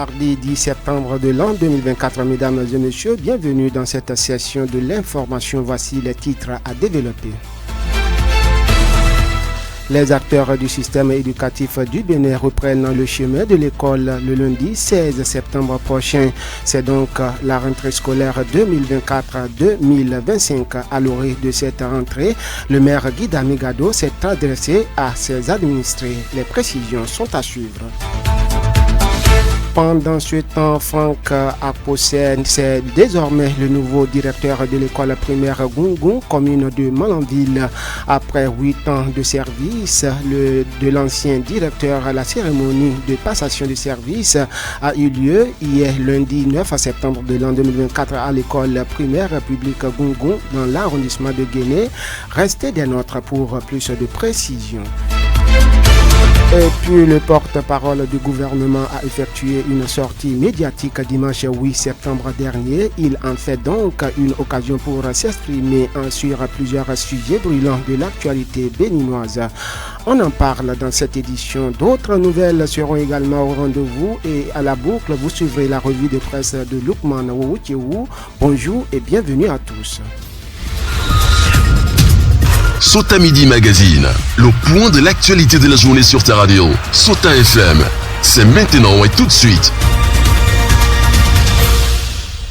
mardi 10 septembre de l'an 2024. Mesdames et messieurs, bienvenue dans cette session de l'information. Voici les titres à développer. Les acteurs du système éducatif du Bénin reprennent le chemin de l'école le lundi 16 septembre prochain. C'est donc la rentrée scolaire 2024-2025. À l'orée de cette rentrée, le maire Guy Damigado s'est adressé à ses administrés. Les précisions sont à suivre. Pendant ce temps, Franck Apossène, c'est désormais le nouveau directeur de l'école primaire Gungun, commune de Malanville. Après 8 ans de service de l'ancien directeur, la cérémonie de passation de service a eu lieu hier lundi 9 septembre de l'an 2024 à l'école primaire publique Gungun dans l'arrondissement de Guéné. Restez des nôtres pour plus de précisions. Et puis le porte-parole du gouvernement a effectué une sortie médiatique dimanche 8 septembre dernier. Il en fait donc une occasion pour s'exprimer sur plusieurs sujets brûlants de l'actualité béninoise. On en parle dans cette édition. D'autres nouvelles seront également au rendez-vous et à la boucle, vous suivrez la revue de presse de Lukman Wouwouchewu. Bonjour et bienvenue à tous. Sota Midi Magazine, le point de l'actualité de la journée sur ta radio. Sota FM, c'est maintenant et tout de suite.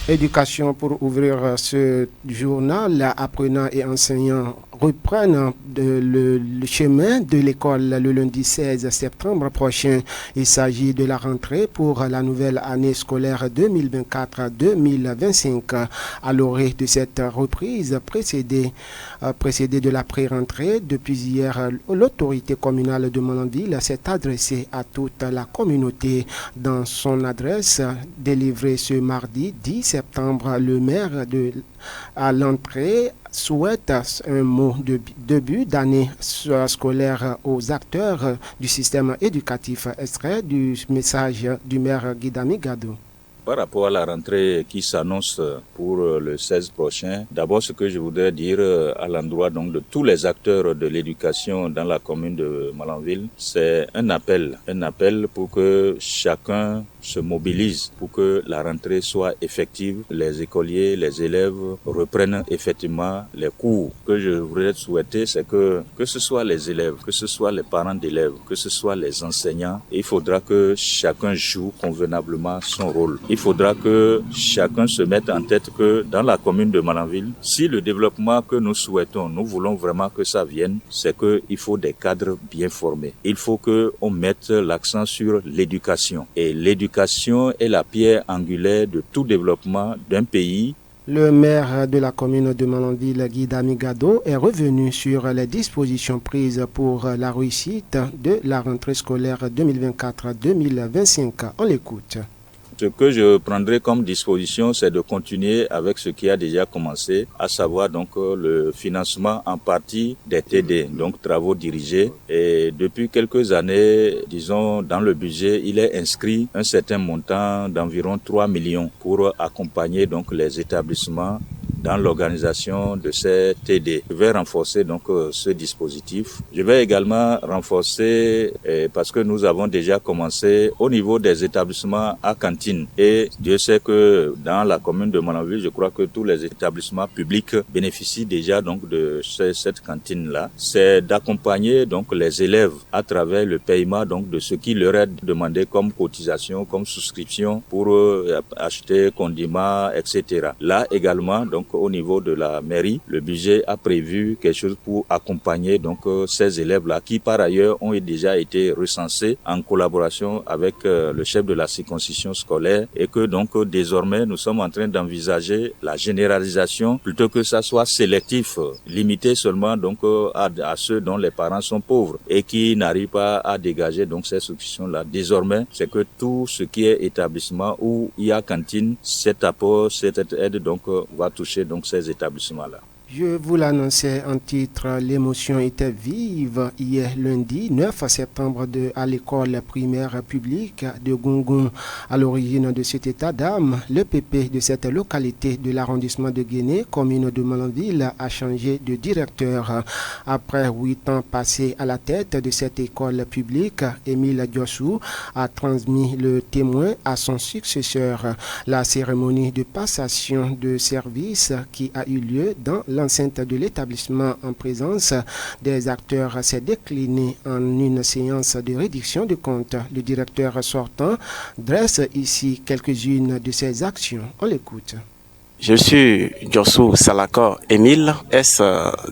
Éducation pour ouvrir ce journal, apprenants et enseignants reprennent le chemin de l'école le lundi 16 septembre prochain. Il s'agit de la rentrée pour la nouvelle année scolaire 2024-2025. À l'orée de cette reprise précédée de la pré-rentrée, depuis hier, l'autorité communale de Malanville s'est adressée à toute la communauté. Dans son adresse délivrée ce mardi 10 septembre, le maire à l'entrée souhaite un mot de début d'année scolaire aux acteurs du système éducatif. Extrait du message du maire Guy Damigado. Par rapport à la rentrée qui s'annonce pour le 16 prochain, d'abord ce que je voudrais dire à l'endroit donc de tous les acteurs de l'éducation dans la commune de Malanville, c'est un appel pour que chacun se mobilise pour que la rentrée soit effective. Les écoliers, les élèves reprennent effectivement les cours. Ce que je voudrais souhaiter, c'est que ce soit les élèves, que ce soit les parents d'élèves, que ce soit les enseignants, il faudra que chacun joue convenablement son rôle. Il faudra que chacun se mette en tête que dans la commune de Malanville, si le développement que nous souhaitons, nous voulons vraiment que ça vienne, c'est qu'il faut des cadres bien formés. Il faut qu'on mette l'accent sur l'éducation. Et l'éducation est la pierre angulaire de tout développement d'un pays. Le maire de la commune de Malanville, Guy Damigado, est revenu sur les dispositions prises pour la réussite de la rentrée scolaire 2024-2025. On l'écoute. Ce que je prendrai comme disposition, c'est de continuer avec ce qui a déjà commencé, à savoir donc le financement en partie des TD, donc travaux dirigés. Et depuis quelques années, disons, dans le budget, il est inscrit un certain montant d'environ 3 millions pour accompagner donc les établissements dans l'organisation de ces TD. Je vais renforcer donc ce dispositif. Je vais également renforcer, parce que nous avons déjà commencé au niveau des établissements à cantine. Et Dieu sait que dans la commune de Malanville, je crois que tous les établissements publics bénéficient déjà donc de cette cantine-là. C'est d'accompagner donc les élèves à travers le paiement donc de ce qui leur est demandé comme cotisation, comme souscription pour acheter condiments, etc. Là également, donc au niveau de la mairie, le budget a prévu quelque chose pour accompagner donc ces élèves-là qui par ailleurs ont déjà été recensés en collaboration avec le chef de la circonscription scolaire et que donc désormais nous sommes en train d'envisager la généralisation plutôt que ça soit sélectif, limité seulement donc à ceux dont les parents sont pauvres et qui n'arrivent pas à dégager donc ces souscriptions-là. Désormais, c'est que tout ce qui est établissement où il y a cantine, cet apport, cette aide donc va toucher donc ces établissements-là. Je vous l'annonçais en titre, l'émotion était vive hier lundi 9 septembre à l'école primaire publique de Gungun. À l'origine de cet état d'âme, le PP de cette localité de l'arrondissement de Guéné, commune de Malanville, a changé de directeur. Après 8 ans passés à la tête de cette école publique, Émile Diossou a transmis le témoin à son successeur. La cérémonie de passation de service qui a eu lieu dans l'enceinte de l'établissement en présence des acteurs s'est déclinée en une séance de réduction de comptes. Le directeur sortant dresse ici quelques-unes de ses actions. On l'écoute. Je suis Diossou Salakor Émile,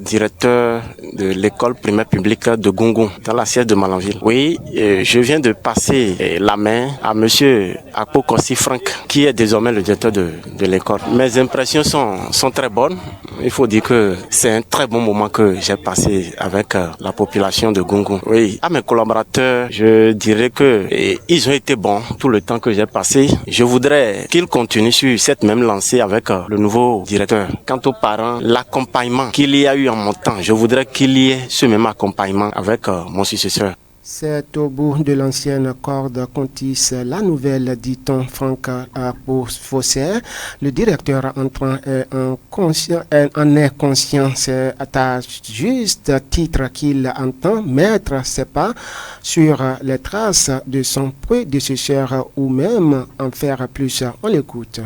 directeur de l'école primaire publique de Gungun, dans la siège de Malanville. Oui, je viens de passer la main à monsieur Akpokossi Franck, qui est désormais le directeur de l'école. Mes impressions sont très bonnes. Il faut dire que c'est un très bon moment que j'ai passé avec la population de Gungun. Oui, à mes collaborateurs, je dirais que ils ont été bons tout le temps que j'ai passé. Je voudrais qu'ils continuent sur cette même lancée avec le nouveau directeur. Quant aux parents, l'accompagnement qu'il y a eu en mon temps, je voudrais qu'il y ait ce même accompagnement avec mon successeur. C'est au bout de l'ancienne corde qu'on tisse la nouvelle, dit-on. Franck Fosser, le directeur entrant en est conscient. C'est à juste titre qu'il entend mettre ses pas sur les traces de son prédécesseur ou même en faire plus. On l'écoute.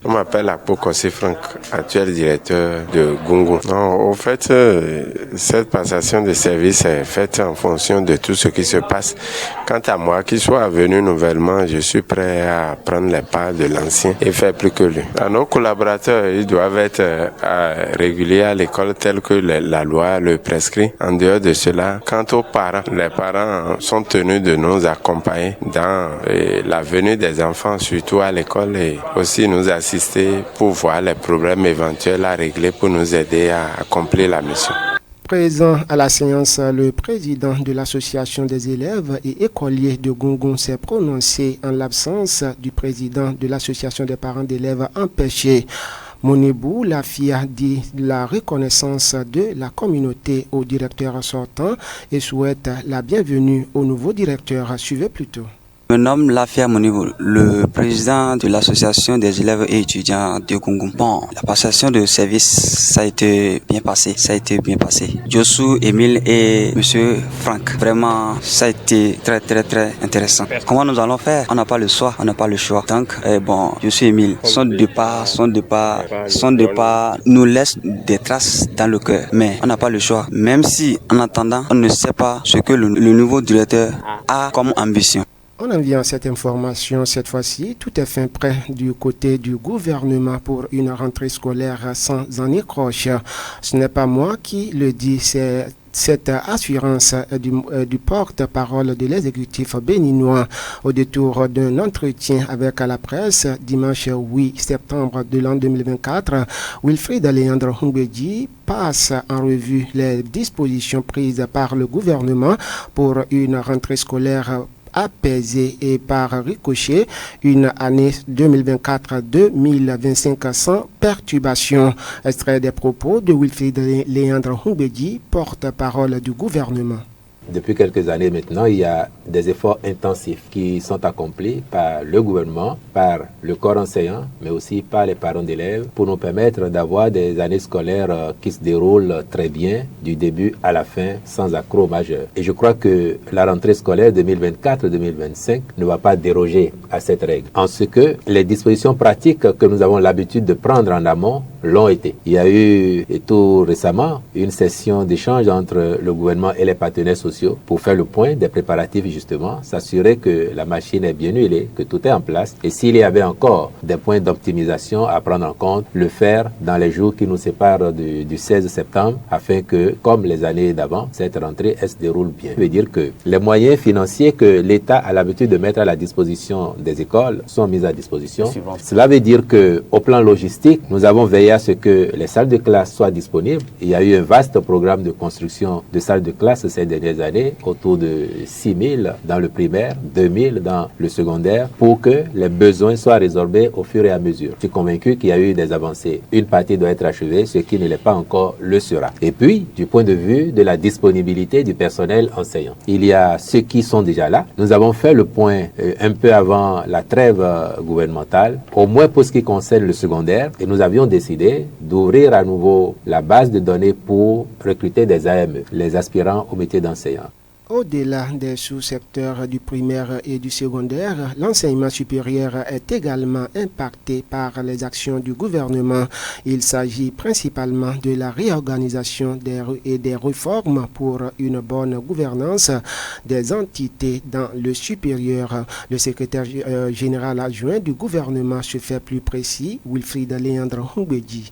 Je m'appelle Akpokossi Franck, actuel directeur de Gungun. Non, au fait, cette passation de service est faite en fonction de tout ce qui se passe. Quant à moi, qu'il soit venu nouvellement, je suis prêt à prendre les pas de l'ancien et faire plus que lui. À nos collaborateurs, ils doivent être réguliers à l'école tel que la loi le prescrit. En dehors de cela, quant aux parents, les parents sont tenus de nous accompagner dans la venue des enfants, surtout à l'école, et aussi nous assister pour voir les problèmes éventuels à régler pour nous aider à accomplir la mission. Présent à la séance, le président de l'association des élèves et écoliers de Gungun s'est prononcé en l'absence du président de l'association des parents d'élèves empêchés. Monebou Lafia dit la reconnaissance de la communauté au directeur sortant et souhaite la bienvenue au nouveau directeur. Suivez plutôt. Je me nomme Lafia Monibou, le président de l'association des élèves et étudiants de Gungun. Bon, la passation de service, ça a été bien passé. Diossou, Émile et monsieur Franck. Vraiment, ça a été très intéressant. Comment nous allons faire? On n'a pas le choix. Donc, Diossou et Émile, son départ nous laisse des traces dans le cœur. Mais on n'a pas le choix. Même si, en attendant, on ne sait pas ce que le nouveau directeur a comme ambition. On en vient à cette information, cette fois-ci, tout est fin prêt du côté du gouvernement pour une rentrée scolaire sans anicroche. Ce n'est pas moi qui le dis, c'est cette assurance du porte-parole de l'exécutif béninois au détour d'un entretien avec la presse dimanche 8 septembre de l'an 2024. Wilfried Léandre Humbedji passe en revue les dispositions prises par le gouvernement pour une rentrée scolaire apaisée et par ricochet une année 2024-2025 sans perturbation. Extrait des propos de Wilfried Léandre Humbedji, porte-parole du gouvernement. Depuis quelques années maintenant, il y a des efforts intensifs qui sont accomplis par le gouvernement, par le corps enseignant, mais aussi par les parents d'élèves pour nous permettre d'avoir des années scolaires qui se déroulent très bien du début à la fin sans accroc majeur. Et je crois que la rentrée scolaire 2024-2025 ne va pas déroger à cette règle. En ce que les dispositions pratiques que nous avons l'habitude de prendre en amont l'ont été. Il y a eu, et tout récemment, une session d'échange entre le gouvernement et les partenaires sociaux pour faire le point des préparatifs justement, s'assurer que la machine est bien huilée, que tout est en place. Et s'il y avait encore des points d'optimisation à prendre en compte, le faire dans les jours qui nous séparent du 16 septembre afin que, comme les années d'avant, cette rentrée elle se déroule bien. Ça veut dire que les moyens financiers que l'État a l'habitude de mettre à la disposition des écoles sont mis à disposition. Cela veut dire que, au plan logistique, nous avons veillé à ce que les salles de classe soient disponibles. Il y a eu un vaste programme de construction de salles de classe ces dernières années années, autour de 6 000 dans le primaire, 2 000 dans le secondaire, pour que les besoins soient résorbés au fur et à mesure. Je suis convaincu qu'il y a eu des avancées. Une partie doit être achevée, ce qui ne l'est pas encore le sera. Et puis, du point de vue de la disponibilité du personnel enseignant, il y a ceux qui sont déjà là. Nous avons fait le point un peu avant la trêve gouvernementale, au moins pour ce qui concerne le secondaire, et nous avions décidé d'ouvrir à nouveau la base de données pour recruter des AME, les aspirants au métier d'enseignant. Au-delà des sous-secteurs du primaire et du secondaire, l'enseignement supérieur est également impacté par les actions du gouvernement. Il s'agit principalement de la réorganisation et des réformes pour une bonne gouvernance des entités dans le supérieur. Le secrétaire général adjoint du gouvernement se fait plus précis, Wilfried Léandre Humbedi.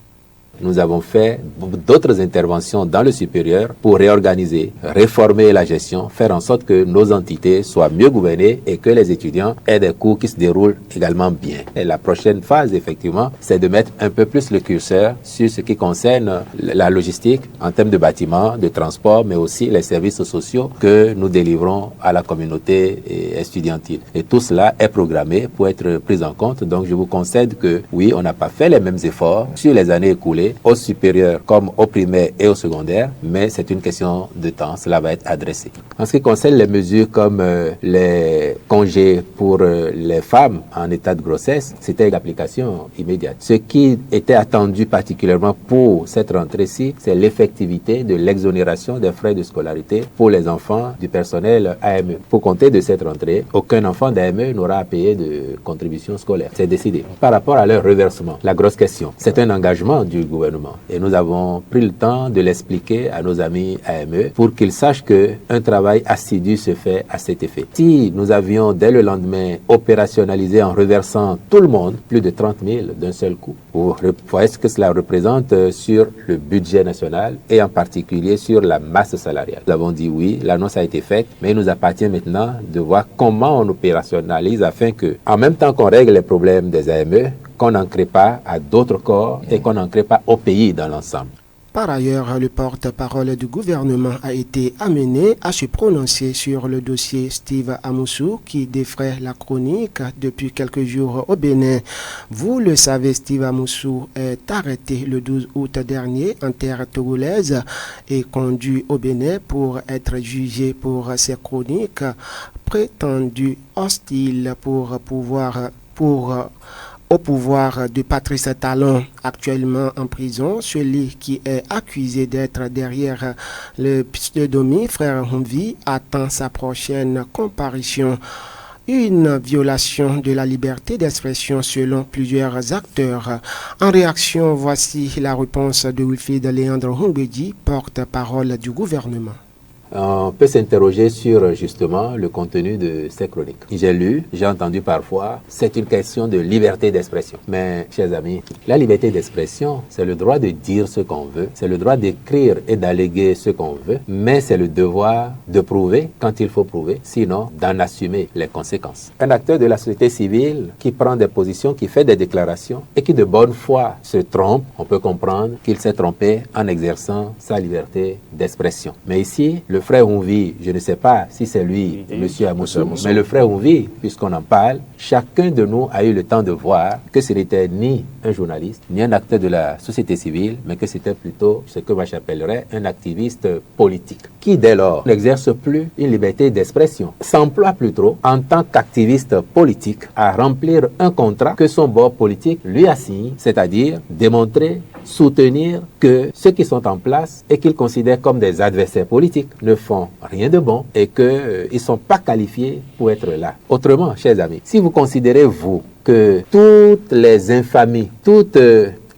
Nous avons fait d'autres interventions dans le supérieur pour réorganiser, réformer la gestion, faire en sorte que nos entités soient mieux gouvernées et que les étudiants aient des cours qui se déroulent également bien. Et la prochaine phase, effectivement, c'est de mettre un peu plus le curseur sur ce qui concerne la logistique en termes de bâtiments, de transport, mais aussi les services sociaux que nous délivrons à la communauté estudiantine. Et tout cela est programmé pour être pris en compte. Donc, je vous concède que oui, on n'a pas fait les mêmes efforts sur les années écoulées, au supérieur comme au primaire et au secondaire, mais c'est une question de temps, cela va être adressé. En ce qui concerne les mesures comme les congés pour les femmes en état de grossesse, c'était d'application immédiate. Ce qui était attendu particulièrement pour cette rentrée-ci, c'est l'effectivité de l'exonération des frais de scolarité pour les enfants du personnel AME. Pour compter de cette rentrée, aucun enfant d'AME n'aura à payer de contribution scolaire. C'est décidé. Par rapport à leur reversement, la grosse question, c'est un engagement du gouvernement. Et nous avons pris le temps de l'expliquer à nos amis AME pour qu'ils sachent qu'un travail assidu se fait à cet effet. Si nous avions dès le lendemain opérationnalisé en reversant tout le monde, plus de 30 000 d'un seul coup, vous voyez ce que cela représente sur le budget national et en particulier sur la masse salariale. Nous avons dit oui, l'annonce a été faite, mais il nous appartient maintenant de voir comment on opérationnalise afin que, en même temps qu'on règle les problèmes des AME, qu'on n'en crée pas à d'autres corps et qu'on n'en crée pas au pays dans l'ensemble. Par ailleurs, le porte-parole du gouvernement a été amené à se prononcer sur le dossier Steve Amoussou qui défraie la chronique depuis quelques jours au Bénin. Vous le savez, Steve Amoussou est arrêté le 12 août dernier en terre togolaise et conduit au Bénin pour être jugé pour ses chroniques prétendues hostiles au pouvoir de Patrice Talon, actuellement en prison. Celui qui est accusé d'être derrière le pseudonyme Frère Humvi attend sa prochaine comparution. Une violation de la liberté d'expression selon plusieurs acteurs. En réaction, voici la réponse de Wilfried Léandre Humbedi, porte-parole du gouvernement. On peut s'interroger sur justement le contenu de ces chroniques. J'ai lu, j'ai entendu parfois, c'est une question de liberté d'expression. Mais, chers amis, la liberté d'expression, c'est le droit de dire ce qu'on veut, c'est le droit d'écrire et d'alléguer ce qu'on veut, mais c'est le devoir de prouver quand il faut prouver, sinon d'en assumer les conséquences. Un acteur de la société civile qui prend des positions, qui fait des déclarations et qui de bonne foi se trompe, on peut comprendre qu'il s'est trompé en exerçant sa liberté d'expression. Mais ici, le frère Humvi, je ne sais pas si c'est lui, monsieur Amoussou, mais le frère Humvi, puisqu'on en parle, chacun de nous a eu le temps de voir que ce n'était ni un journaliste, ni un acteur de la société civile, mais que c'était plutôt ce que moi j'appellerais un activiste politique, qui dès lors n'exerce plus une liberté d'expression, s'emploie plutôt en tant qu'activiste politique à remplir un contrat que son bord politique lui a signé, c'est-à-dire démontrer, soutenir que ceux qui sont en place et qu'ils considèrent comme des adversaires politiques ne font rien de bon et qu'ils ne sont pas qualifiés pour être là. Autrement, chers amis, si vous considérez, vous, que toutes les infamies, toutes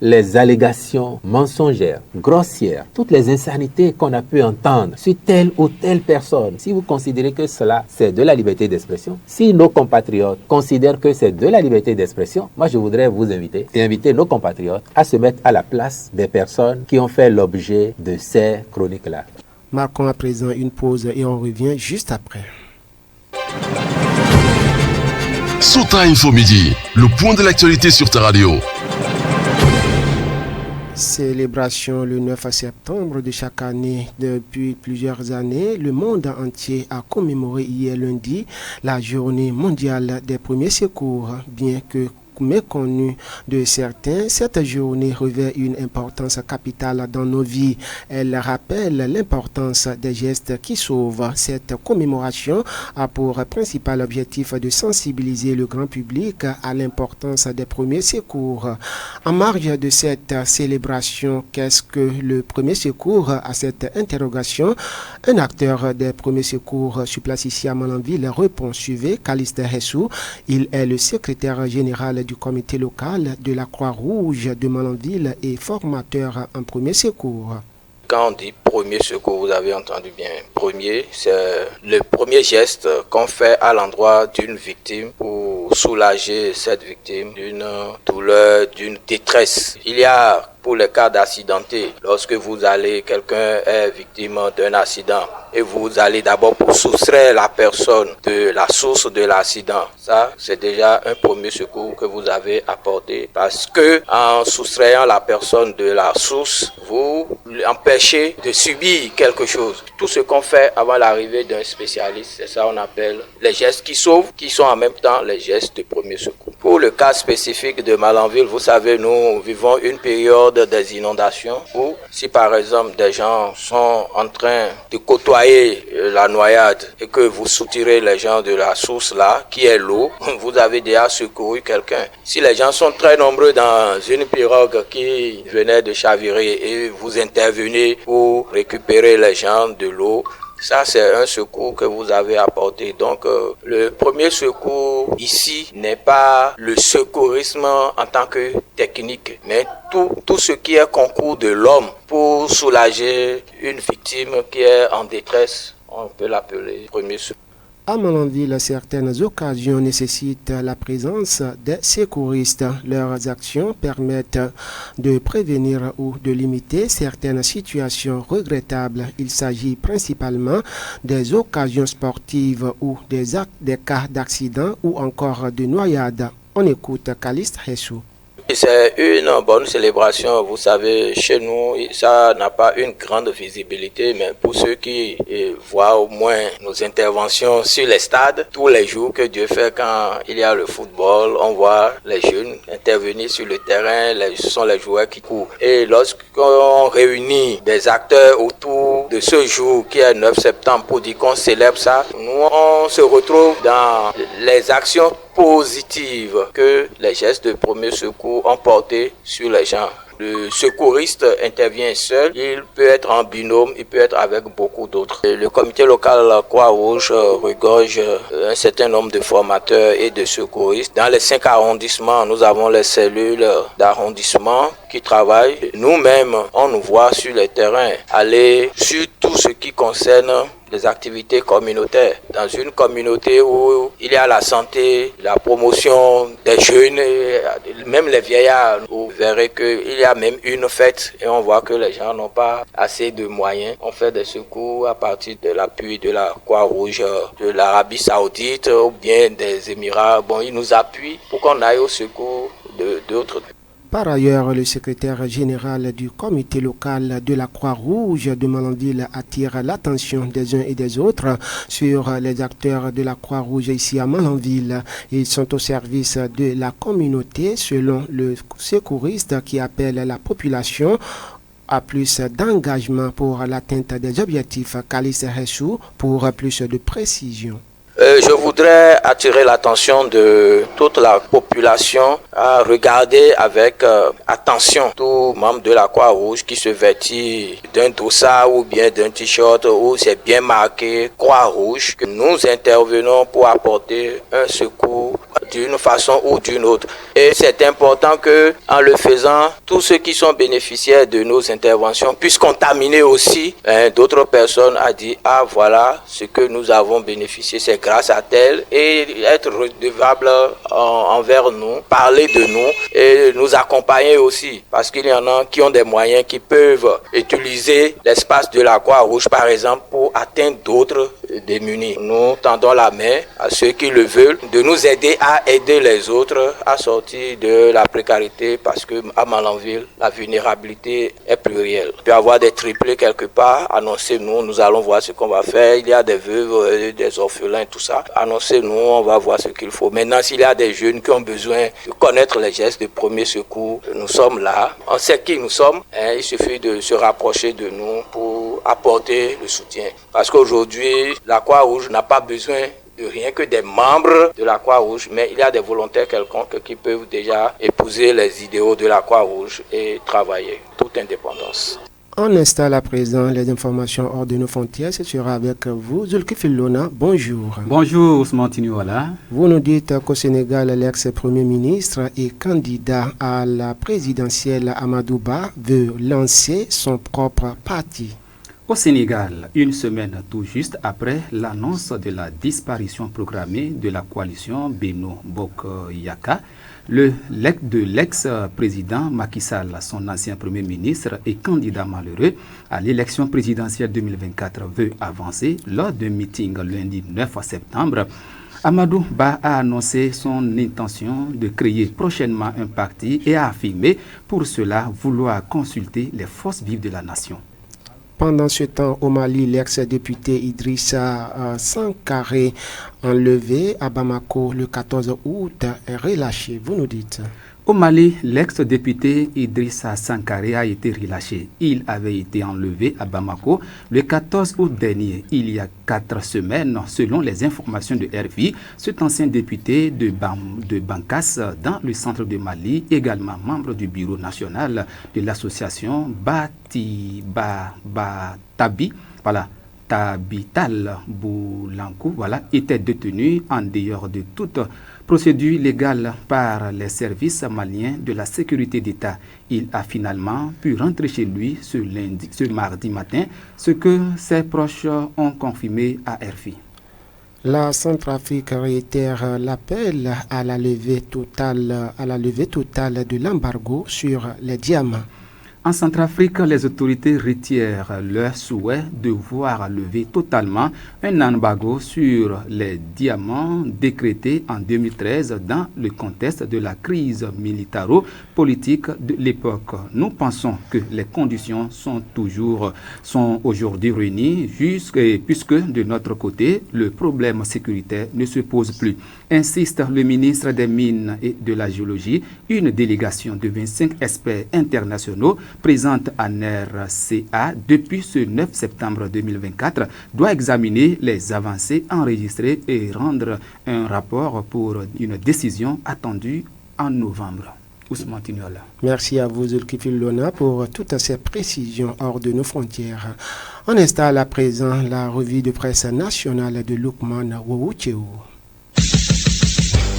les allégations mensongères, grossières, toutes les insanités qu'on a pu entendre sur telle ou telle personne, si vous considérez que cela, c'est de la liberté d'expression, si nos compatriotes considèrent que c'est de la liberté d'expression, moi je voudrais vous inviter et inviter nos compatriotes à se mettre à la place des personnes qui ont fait l'objet de ces chroniques-là. Marquons à présent une pause et on revient juste après. Sota Info Midi, le point de l'actualité sur ta radio. Célébration le 9 septembre de chaque année. Depuis plusieurs années, le monde entier a commémoré hier lundi la journée mondiale des premiers secours, bien que méconnue de certains, cette journée revêt une importance capitale dans nos vies. Elle rappelle l'importance des gestes qui sauvent. Cette commémoration a pour principal objectif de sensibiliser le grand public à l'importance des premiers secours. En marge de cette célébration, qu'est-ce que le premier secours? À cette interrogation, un acteur des premiers secours sur place ici à Malanville répond. Suivez Caliste Hessou. Il est le secrétaire général du comité local de la Croix-Rouge de Malanville et formateur en premier secours. Quand on dit premier secours, vous avez entendu bien. Premier, c'est le premier geste qu'on fait à l'endroit d'une victime pour soulager cette victime d'une douleur, d'une détresse. Il y a pour les cas d'accidenté, lorsque quelqu'un est victime d'un accident et vous allez d'abord pour soustraire la personne de la source de l'accident. Ça, c'est déjà un premier secours que vous avez apporté parce que en soustrayant la personne de la source, vous l'empêchez de subir quelque chose. Tout ce qu'on fait avant l'arrivée d'un spécialiste, c'est ça qu'on appelle les gestes qui sauvent, qui sont en même temps les gestes de premier secours. Pour le cas spécifique de Malanville, vous savez, nous vivons une période des inondations où si par exemple des gens sont en train de côtoyer la noyade et que vous soutirez les gens de la source là qui est l'eau, vous avez déjà secouru quelqu'un. Si les gens sont très nombreux dans une pirogue qui venait de chavirer et vous intervenez pour récupérer les gens de l'eau, ça, c'est un secours que vous avez apporté. Donc, le premier secours ici n'est pas le secourisme en tant que technique, mais tout ce qui est concours de l'homme pour soulager une victime qui est en détresse, on peut l'appeler premier secours. À Malanville, certaines occasions nécessitent la présence des secouristes. Leurs actions permettent de prévenir ou de limiter certaines situations regrettables. Il s'agit principalement des occasions sportives ou des cas d'accident ou encore de noyade. On écoute Caliste Hessou. C'est une bonne célébration, vous savez, chez nous, ça n'a pas une grande visibilité, mais pour ceux qui voient au moins nos interventions sur les stades, tous les jours que Dieu fait quand il y a le football, on voit les jeunes intervenir sur le terrain, ce sont les joueurs qui courent. Et lorsqu'on réunit des acteurs autour de ce jour qui est 9 septembre pour dire qu'on célèbre ça, nous on se retrouve dans les actions positives que les gestes de premier secours ont porté sur les gens. Le secouriste intervient seul, il peut être en binôme, il peut être avec beaucoup d'autres. Le comité local Croix-Rouge regorge un certain nombre de formateurs et de secouristes. Dans les 5 arrondissements, nous avons les cellules d'arrondissement qui travaillent. Nous-mêmes, on nous voit sur le terrain aller sur tout ce qui concerne des activités communautaires. Dans une communauté où il y a la santé, la promotion des jeunes, même les vieillards, vous verrez qu'il y a même une fête et on voit que les gens n'ont pas assez de moyens. On fait des secours à partir de l'appui de la Croix-Rouge de l'Arabie Saoudite ou bien des Émirats. Bon, ils nous appuient pour qu'on aille au secours d'autres. Par ailleurs, le secrétaire général du comité local de la Croix-Rouge de Malanville attire l'attention des uns et des autres sur les acteurs de la Croix-Rouge ici à Malanville. Ils sont au service de la communauté selon le secouriste qui appelle la population à plus d'engagement pour l'atteinte des objectifs. Caliste Hessou pour plus de précision. Je voudrais attirer l'attention de toute la population à regarder avec attention tout membre de la Croix-Rouge qui se vêtit d'un dossard ou bien d'un t-shirt où c'est bien marqué Croix-Rouge, que nous intervenons pour apporter un secours d'une façon ou d'une autre. Et c'est important que, en le faisant, tous ceux qui sont bénéficiaires de nos interventions puissent contaminer aussi d'autres personnes à dire ah voilà ce que nous avons bénéficié, c'est grâce à tel, et être redevable envers nous, parler de nous et nous accompagner aussi, parce qu'il y en a qui ont des moyens qui peuvent utiliser l'espace de la Croix-Rouge par exemple pour atteindre d'autres démunis. Nous tendons la main à ceux qui le veulent de nous aider à aider les autres à sortir de la précarité parce que à Malanville, la vulnérabilité est plurielle. Il peut y avoir des triplés quelque part, annoncez-nous, nous allons voir ce qu'on va faire. Il y a des veuves, des orphelins, tout ça. Annoncez-nous, on va voir ce qu'il faut. Maintenant, s'il y a des jeunes qui ont besoin de connaître les gestes de premier secours, nous sommes là. On sait qui nous sommes. Il suffit de se rapprocher de nous pour apporter le soutien. Parce qu'aujourd'hui, la Croix-Rouge n'a pas besoin de rien que des membres de la Croix-Rouge, mais il y a des volontaires quelconques qui peuvent déjà épouser les idéaux de la Croix-Rouge et travailler, toute indépendance. On installe à présent les informations hors de nos frontières. Ce sera avec vous, Zulkifil Lona. Bonjour. Bonjour, Ousmane Tinouala. Vous nous dites qu'au Sénégal, l'ex-premier ministre et candidat à la présidentielle Amadou Ba veut lancer son propre parti. Au Sénégal, une semaine tout juste après l'annonce de la disparition programmée de la coalition Benno Bokk Yaka, de l'ex-président Macky Sall, son ancien premier ministre et candidat malheureux à l'élection présidentielle 2024, veut avancer lors d'un meeting lundi 9 septembre. Amadou Ba a annoncé son intention de créer prochainement un parti et a affirmé pour cela vouloir consulter les forces vives de la nation. Pendant ce temps, au Mali, l'ex-député Idrissa Sankaré, enlevé à Bamako le 14 août, est relâché. Vous nous dites. Au Mali, l'ex-député Idrissa Sankaré a été relâché. Il avait été enlevé à Bamako le 14 août dernier, il y a 4 semaines, selon les informations de RFI. Cet ancien député de Bankas, dans le centre de Mali, également membre du bureau national de l'association Tabital Boulankou, était détenu en dehors de toute procédure légale par les services maliens de la sécurité d'État. Il a finalement pu rentrer chez lui ce mardi matin, ce que ses proches ont confirmé à RFI. La Centrafrique réitère l'appel à la levée totale de l'embargo sur les diamants. En Centrafrique, les autorités retirent leur souhait de voir lever totalement un embargo sur les diamants décrété en 2013 dans le contexte de la crise militaro-politique de l'époque. Nous pensons que les conditions sont aujourd'hui réunies puisque de notre côté, le problème sécuritaire ne se pose plus. Insiste le ministre des Mines et de la Géologie. Une délégation de 25 experts internationaux présente en RCA depuis ce 9 septembre 2024 doit examiner les avancées enregistrées et rendre un rapport pour une décision attendue en novembre. Ousmane Tinouala. Merci à vous, Zulkifil Lona, pour toutes ces précisions hors de nos frontières. On installe à présent la revue de presse nationale de Lukman Woucheu.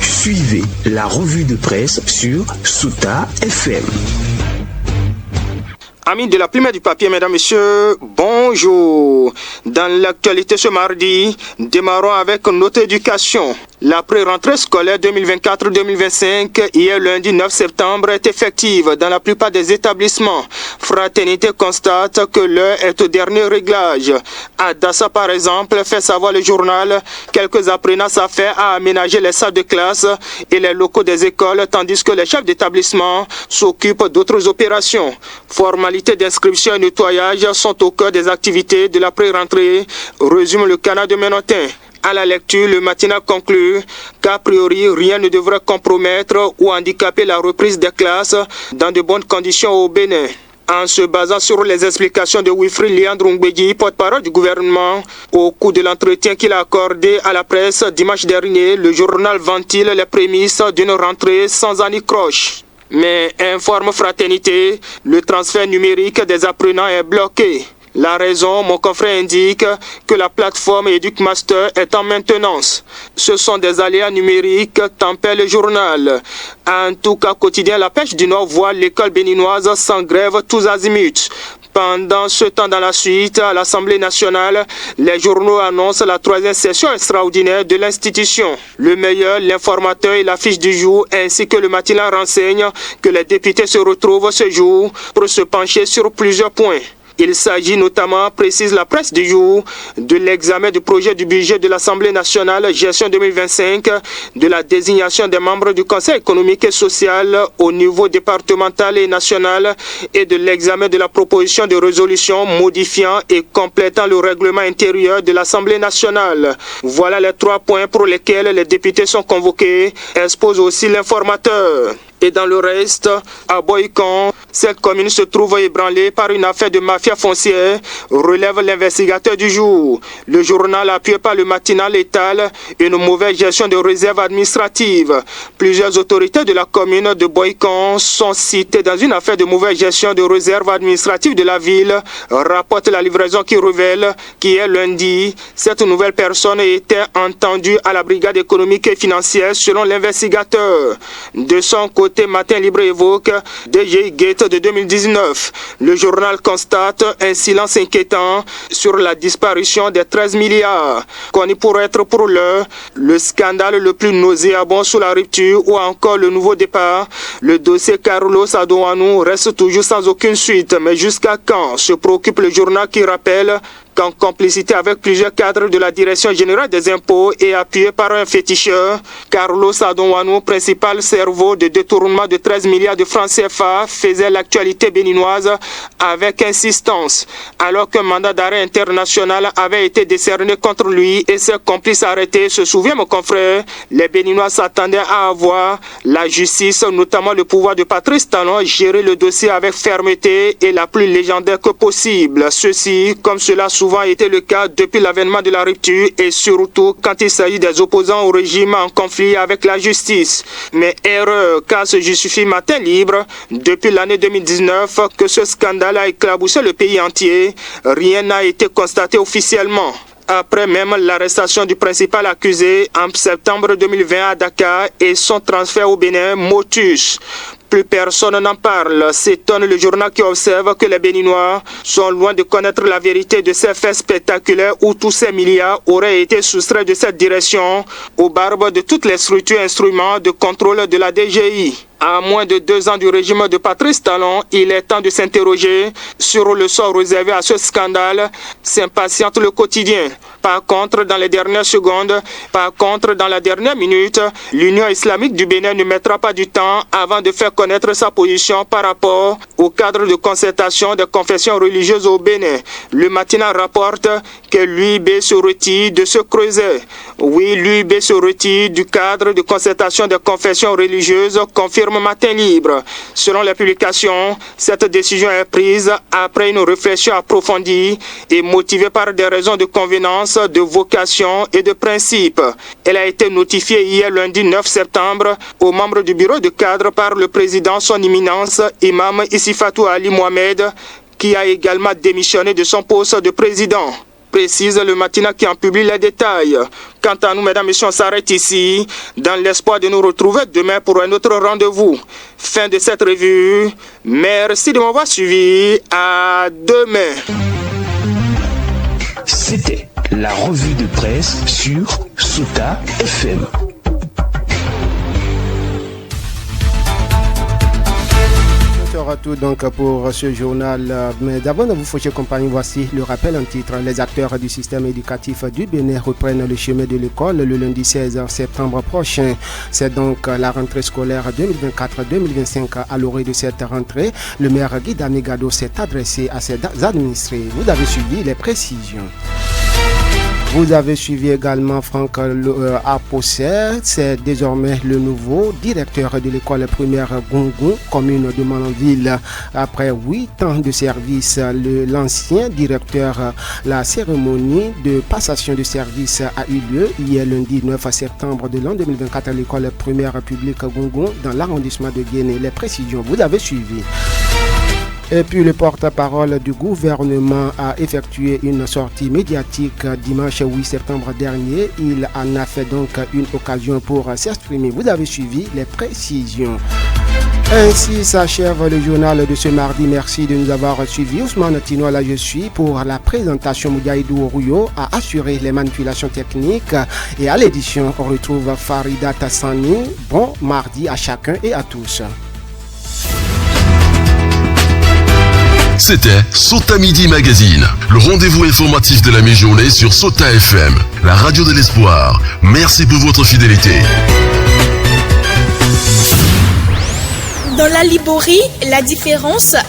Suivez la revue de presse sur Souta FM. Amis de la Plume du Papier, mesdames, messieurs, bonjour. Dans l'actualité ce mardi, démarrons avec notre éducation. La pré-rentrée scolaire 2024-2025, hier lundi 9 septembre, est effective dans la plupart des établissements. Fraternité constate que l'heure est au dernier réglage. À Dassa, par exemple, fait savoir le journal, quelques apprenants s'affairent à aménager les salles de classe et les locaux des écoles, tandis que les chefs d'établissement s'occupent d'autres opérations. Formalités d'inscription et nettoyage sont au cœur des activités de la pré-rentrée, résume le Canard de Ménotin. À la lecture, le matinal conclut qu'a priori, rien ne devrait compromettre ou handicaper la reprise des classes dans de bonnes conditions au Bénin. En se basant sur les explications de Wilfried Liandrungbeji, porte-parole du gouvernement, au cours de l'entretien qu'il a accordé à la presse dimanche dernier, le journal ventile les prémices d'une rentrée sans anicroche. Mais informe Fraternité, le transfert numérique des apprenants est bloqué. La raison, mon confrère indique que la plateforme EducMaster est en maintenance. Ce sont des aléas numériques, tempère le journal. En tout cas, quotidien La Pêche du Nord voit l'école béninoise sans grève tous azimuts. Pendant ce temps, dans la suite, à l'Assemblée nationale, les journaux annoncent la 3e session extraordinaire de l'institution. Le meilleur, l'informateur et l'affiche du jour, ainsi que le matinal renseignent que les députés se retrouvent ce jour pour se pencher sur plusieurs points. Il s'agit notamment, précise la presse du jour, de l'examen du projet du budget de l'Assemblée nationale gestion 2025, de la désignation des membres du Conseil économique et social au niveau départemental et national et de l'examen de la proposition de résolution modifiant et complétant le règlement intérieur de l'Assemblée nationale. Voilà les 3 points pour lesquels les députés sont convoqués, expose aussi l'informateur. Et dans le reste, à Boycon, cette commune se trouve ébranlée par une affaire de mafia foncière, relève l'investigateur du jour. Le journal appuyé par le matinal étale une mauvaise gestion de réserves administratives. Plusieurs autorités de la commune de Boycon sont citées dans une affaire de mauvaise gestion de réserves administratives de la ville, rapporte la livraison qui révèle qu'hier lundi, cette nouvelle personne était entendue à la brigade économique et financière selon l'investigateur. De son côté, Matin Libre évoque DGI Gate de 2019. Le journal constate un silence inquiétant sur la disparition des 13 milliards. Connu pour être pour l'heure le scandale le plus nauséabond sous la rupture ou encore le nouveau départ, le dossier Carlos Adouanou reste toujours sans aucune suite. Mais jusqu'à quand se préoccupe le journal qui rappelle qu'en complicité avec plusieurs cadres de la Direction générale des impôts et appuyé par un féticheur, Carlos Adouanou, principal cerveau de détournement de 13 milliards de francs CFA, faisait l'actualité béninoise avec insistance. Alors qu'un mandat d'arrêt international avait été décerné contre lui et ses complices arrêtés, se souvient mon confrère, les Béninois s'attendaient à avoir la justice, notamment le pouvoir de Patrice Talon, gérer le dossier avec fermeté et la plus légendaire que possible. Ceci, comme cela souvent été le cas depuis l'avènement de la rupture et surtout quand il s'agit des opposants au régime en conflit avec la justice. Mais erreur, car se justifie Matin Libre, depuis l'année 2019 que ce scandale a éclaboussé le pays entier, rien n'a été constaté officiellement. Après même l'arrestation du principal accusé en septembre 2020 à Dakar et son transfert au Bénin, Motus. Plus personne n'en parle. S'étonne le journal qui observe que les Béninois sont loin de connaître la vérité de ces faits spectaculaires où tous ces milliards auraient été soustraits de cette direction aux barbes de toutes les structures instruments de contrôle de la DGI. À moins de 2 ans du régime de Patrice Talon, il est temps de s'interroger sur le sort réservé à ce scandale, s'impatiente le quotidien. Par contre, dans les dernières secondes, dans la dernière minute, l'Union islamique du Bénin ne mettra pas du temps avant de faire connaître sa position par rapport au cadre de concertation des confessions religieuses au Bénin. Le matinal rapporte que l'UIB se retire de ce creuset. Oui, l'UIB se retire du cadre de concertation des confessions religieuses, confirme Matin Libre. Selon les publications, cette décision est prise après une réflexion approfondie et motivée par des raisons de convenance, de vocation et de principe. Elle a été notifiée hier lundi 9 septembre aux membres du bureau de cadre par le président son éminence, Imam Issifatou Ali Mohamed, qui a également démissionné de son poste de président. Précise le matinal qui en publie les détails. Quant à nous, mesdames et messieurs, on s'arrête ici dans l'espoir de nous retrouver demain pour un autre rendez-vous. Fin de cette revue. Merci de m'avoir suivi. À demain. C'était la revue de presse sur Souta FM. Tout donc pour ce journal. Mais d'abord, vous fauchez compagnie, voici le rappel en titre. Les acteurs du système éducatif du Bénin reprennent le chemin de l'école le lundi 16 septembre prochain. C'est donc la rentrée scolaire 2024-2025. À l'orée de cette rentrée, le maire Guy Damigado s'est adressé à ses administrés. Vous avez suivi les précisions. Vous avez suivi également Franck Aposset, c'est désormais le nouveau directeur de l'école primaire Gongon, commune de Malanville. Après 8 ans de service, l'ancien directeur, la cérémonie de passation de service a eu lieu hier lundi 9 septembre de l'an 2024 à l'école primaire publique Gongon dans l'arrondissement de Guéné. Les précisions, vous avez suivi. Et puis le porte-parole du gouvernement a effectué une sortie médiatique dimanche 8 septembre dernier. Il en a fait donc une occasion pour s'exprimer. Vous avez suivi les précisions. Ainsi s'achève le journal de ce mardi. Merci de nous avoir suivis. Ousmane Tino, là je suis pour la présentation. Moudiaïdou Oruyo a assuré les manipulations techniques et à l'édition on retrouve Farida Tassani. Bon mardi à chacun et à tous. C'était Sota Midi Magazine, le rendez-vous informatif de la mi-journée sur Sota FM, la radio de l'espoir. Merci pour votre fidélité. Dans la Liborie, la différence a